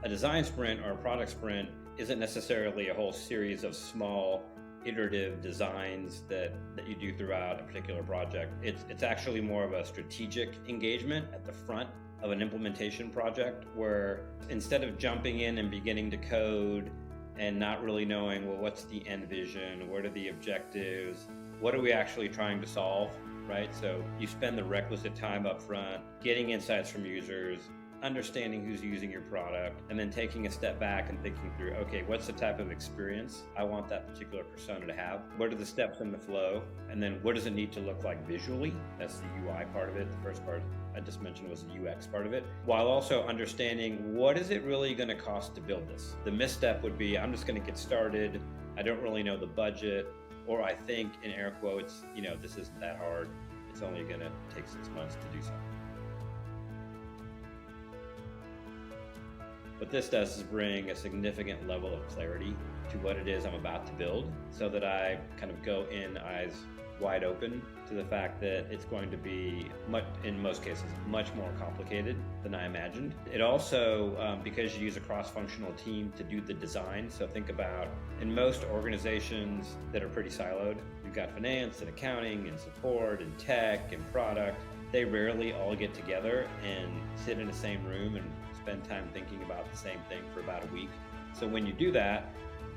A design sprint or a product sprint isn't necessarily a whole series of small iterative designs that you do throughout a particular project. It's actually more of a strategic engagement at the front of an implementation project, where instead of jumping in and beginning to code and not really knowing, well, what's the end vision, what are the objectives, what are we actually trying to solve, right? So you spend the requisite time up front getting insights from users, understanding who's using your product, and then taking a step back and thinking through, okay, what's the type of experience I want that particular persona to have? What are the steps in the flow? And then what does it need to look like visually? That's the UI part of it. The first part I just mentioned was the UX part of it, while also understanding what is it really going to cost to build this. The misstep would be, I'm just going to get started. I don't really know the budget, or I think, in air quotes, this isn't that hard. It's only going to take 6 months to do something. What this does is bring a significant level of clarity to what it is I'm about to build, so that I kind of go in eyes wide open to the fact that it's going to be, in most cases, much more complicated than I imagined. It also, because you use a cross-functional team to do the design, so think about, in most organizations that are pretty siloed, you've got finance and accounting and support and tech and product. They rarely all get together and sit in the same room and spend time thinking about the same thing for about a week. So when you do that,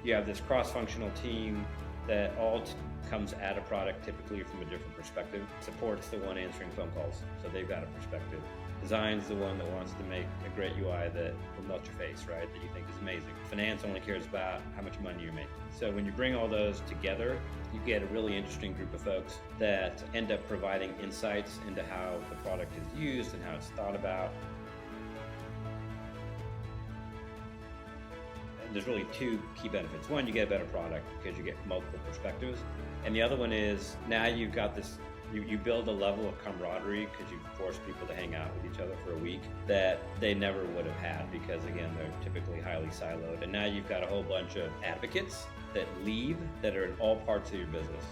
you have this cross-functional team that all comes at a product typically from a different perspective. Support's the one answering phone calls, so they've got a perspective. Design's the one that wants to make a great UI that will melt your face, right? That you think is amazing. Finance only cares about how much money you're making. So when you bring all those together, you get a really interesting group of folks that end up providing insights into how the product is used and how it's thought about. There's really two key benefits. One, you get a better product because you get multiple perspectives. And the other one is, now you've got this, you build a level of camaraderie because you force people to hang out with each other for a week that they never would have had, because again, they're typically highly siloed. And now you've got a whole bunch of advocates that leave that are in all parts of your business.